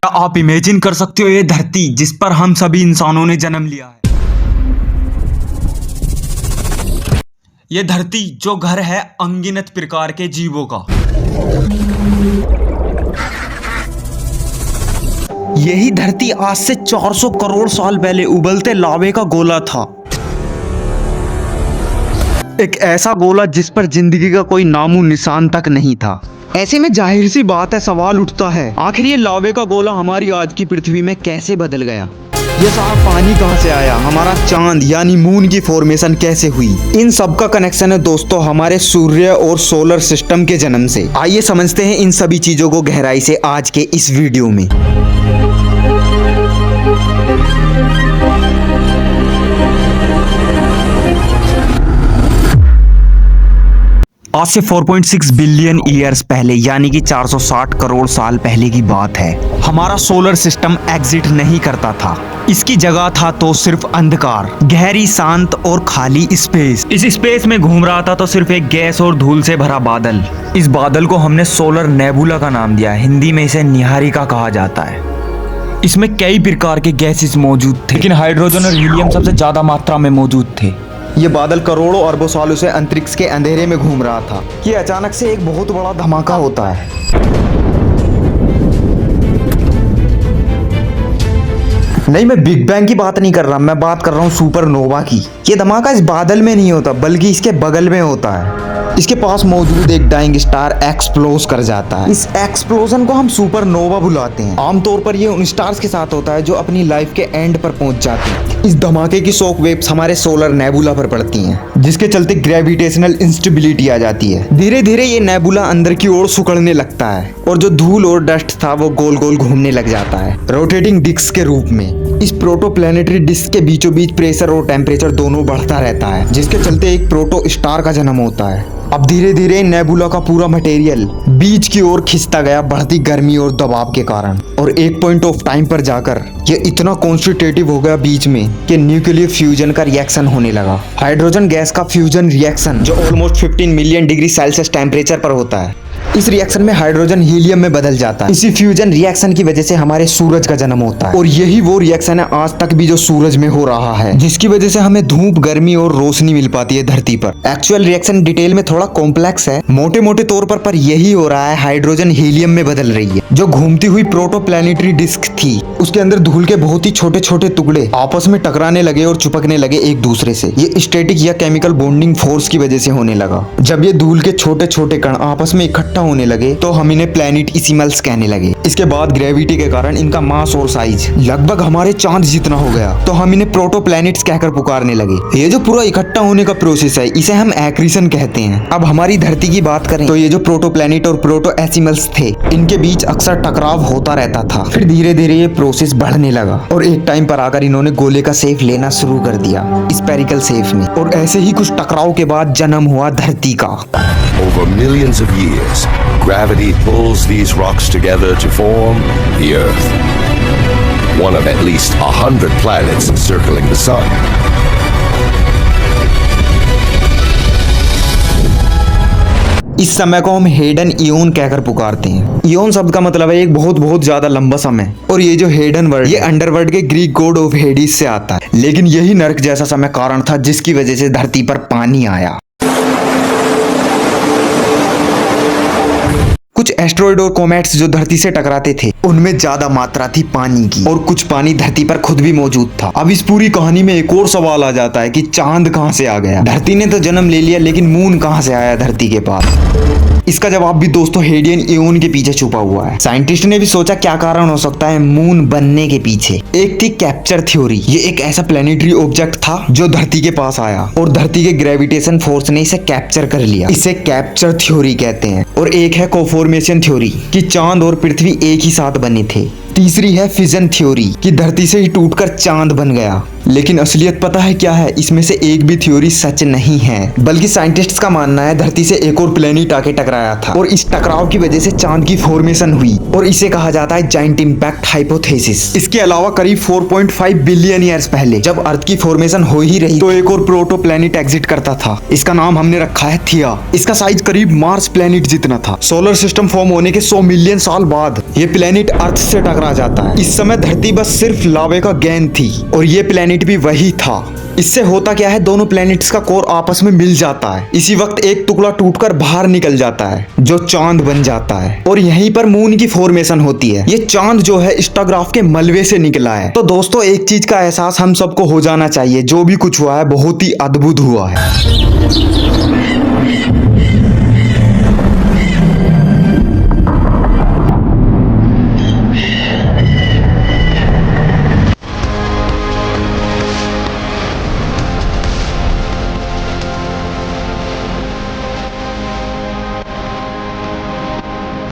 क्या आप इमेजिन कर सकते हो ये धरती जिस पर हम सभी इंसानों ने जन्म लिया है। ये धरती जो घर है अनगिनत प्रकार के जीवों का। यही धरती आज से 400 करोड़ साल पहले उबलते लावे का गोला था। एक ऐसा गोला जिस पर जिंदगी का कोई नामो निशान तक नहीं था। ऐसे में जाहिर सी बात है, सवाल उठता है आखिर ये लावे का गोला हमारी आज की पृथ्वी में कैसे बदल गया। ये सारा पानी कहाँ से आया, हमारा चांद यानी मून की फॉर्मेशन कैसे हुई, इन सब का कनेक्शन है दोस्तों हमारे सूर्य और सोलर सिस्टम के जन्म से। आइए समझते हैं इन सभी चीजों को गहराई से आज के इस वीडियो में। आज से 4.6 बिलियन ईयर्स पहले यानी कि 460 करोड़ साल पहले की बात है। हमारा सोलर सिस्टम एग्जिट नहीं करता था। इसकी जगह था तो सिर्फ अंधकार, गहरी शांत और खाली स्पेस। इस स्पेस में घूम रहा था तो सिर्फ एक गैस और धूल से भरा बादल। इस बादल को हमने सोलर नेबुला का नाम दिया। हिंदी में इसे निहारिका कहा जाता है। इसमें कई प्रकार के गैसेस मौजूद थे, लेकिन हाइड्रोजन और हीलियम सबसे ज्यादा मात्रा में मौजूद थे। ये बादल करोड़ों अरबों सालों से अंतरिक्ष के अंधेरे में घूम रहा था कि अचानक से एक बहुत बड़ा धमाका होता है। नहीं, मैं बिग बैंग की बात नहीं कर रहा, मैं बात कर रहा हूँ सुपरनोवा की। ये धमाका इस बादल में नहीं होता बल्कि इसके बगल में होता है। इसके पास मौजूद एक डाइंग स्टार एक्सप्लोज कर जाता है। इस एक्सप्लोजन को हम सुपरनोवा बुलाते हैं। आमतौर पर ये उन स्टार्स के साथ होता है जो अपनी लाइफ के एंड पर पहुंच जाते हैं। इस धमाके की शॉक वेव्स हमारे सोलर नेबुला पर पड़ती हैं, जिसके चलते ग्रेविटेशनल इंस्टेबिलिटी आ जाती है। धीरे धीरे ये नेबुला अंदर की ओर सिकुड़ने लगता है और जो धूल और डस्ट था वो गोल गोल घूमने लग जाता है, रोटेटिंग डिस्क के रूप में। इस प्रोटोप्लैनेटरी डिस्क के बीचों बीच प्रेशर और टेम्परेचर दोनों बढ़ता रहता है, जिसके चलते एक प्रोटो स्टार का जन्म होता है। अब धीरे धीरे नेबुला का पूरा मटेरियल बीच की ओर खिंचता गया बढ़ती गर्मी और दबाव के कारण, और एक पॉइंट ऑफ टाइम पर जाकर ये इतना कॉन्स्टिट्यूटिव हो गया बीच में कि न्यूक्लियर फ्यूजन का रिएक्शन होने लगा। हाइड्रोजन गैस का फ्यूजन रिएक्शन जो almost 15 million degree Celsius temperature पर होता है। इस रिएक्शन में हाइड्रोजन हीलियम में बदल जाता है। इसी फ्यूजन रिएक्शन की वजह से हमारे सूरज का जन्म होता है, और यही वो रिएक्शन है आज तक भी जो सूरज में हो रहा है, जिसकी वजह से हमें धूप, गर्मी और रोशनी मिल पाती है धरती पर। एक्चुअल रिएक्शन डिटेल में थोड़ा कॉम्प्लेक्स है, मोटे मोटे तौर पर यही हो रहा है। हाइड्रोजन हीलियम में बदल रही है। जो घूमती हुई प्रोटोप्लैनेटरी डिस्क थी उसके अंदर धूल के बहुत ही छोटे छोटे टुकड़े आपस में टकराने लगे और चिपकने लगे एक दूसरे से। ये स्टैटिक या केमिकल बॉन्डिंग फोर्स की वजह से होने लगा। जब ये धूल के छोटे छोटे कण आपस में इकट्ठा होने लगे तो हम इन्हें प्लैनेटिसिमल्स कहने लगे। इसके बाद ग्रेविटी के कारण इनका मास और साइज लगभग हमारे चांद जितना हो गया, तो हम इन्हें प्रोटोप्लैनेट्स कहकर पुकारने लगे। ये जो पूरा इकट्ठा होने का प्रोसेस है इसे हम एक्रीशन कहते हैं। अब हमारी धरती की बात करें तो ये जो प्रोटोप्लैनेट और प्रोटोएसिमल्स थे इनके बीच अक्सर टकराव होता रहता था। फिर धीरे धीरे ये प्रोसेस बढ़ने लगा और एक टाइम पर आकर इन्होंने गोले का शेप लेना शुरू कर दिया, स्फेरिकल शेप में। और ऐसे ही कुछ टकराव के बाद जन्म हुआ धरती का। Over millions of years, gravity pulls these rocks together to form the Earth, one of at least 100 planets circling the Sun. इस समय को हम हेडन इयोन कहकर पुकारते हैं। इयोन शब्द का मतलब है एक बहुत बहुत ज्यादा लंबा समय, और ये जो हेडन वर्ड ये अंडरवर्ल्ड के ग्रीक गॉड ऑफ हेडिस से आता है। लेकिन यही नरक जैसा समय कारण था जिसकी वजह से धरती पर पानी आया। कुछ एस्ट्रॉइड और कॉमेट्स जो धरती से टकराते थे उनमें ज्यादा मात्रा थी पानी की, और कुछ पानी धरती पर खुद भी मौजूद था। अब इस पूरी कहानी में एक और सवाल आ जाता है कि चांद कहां से आ गया। धरती ने तो जन्म ले लिया, लेकिन मून कहां से आया धरती के पास। इसका जवाब भी दोस्तों हेडियन इयोन के पीछे छुपा हुआ है। साइंटिस्ट ने भी सोचा क्या कारण हो सकता है मून बनने के पीछे। एक थी कैप्चर थ्योरी। ये एक ऐसा प्लैनेटरी ऑब्जेक्ट था जो धरती के पास आया और धरती के ग्रेविटेशन फोर्स ने इसे कैप्चर कर लिया। इसे कैप्चर थ्योरी कहते हैं। और एक है कोफॉर्मेशन थ्योरी कि चांद और पृथ्वी एक ही साथ बने थे। तीसरी है फिजन थ्योरी कि धरती से ही टूटकर चांद बन गया। लेकिन असलियत पता है क्या है, इसमें से एक भी थ्योरी सच नहीं है, बल्कि साइंटिस्ट्स का मानना है धरती से एक और प्लेनेट आके टकराया था और इस टकराव की वजह से चांद की फॉर्मेशन हुई, और इसे कहा जाता है जायंट इंपैक्ट हाइपोथेसिस। इसके अलावा करीब 4.5 बिलियन ईयर्स पहले जब अर्थ की फॉर्मेशन हो ही रही तो एक और प्रोटो प्लेनेट एग्जिट करता था। इसका नाम हमने रखा है थिया। इसका साइज करीब मार्स प्लेनेट जितना था। सोलर सिस्टम फॉर्म फॉर्म होने के 100 मिलियन साल बाद ये प्लेनेट अर्थ से टकरा जाता है। इस समय धरती बस सिर्फ लावे का गेंद थी और ये प्लेनेट भी वही था। इससे होता क्या है, दोनों प्लैनेट्स का कोर आपस में मिल जाता है। इसी वक्त एक टुकड़ा टूटकर बाहर निकल जाता है जो चांद बन जाता है और यहीं पर मून की फॉर्मेशन होती है। ये चांद जो है स्टारग्राफ के मलबे से निकला है। तो दोस्तों एक चीज का एहसास हम सबको हो जाना चाहिए, जो भी कुछ हुआ है बहुत ही अद्भुत हुआ है।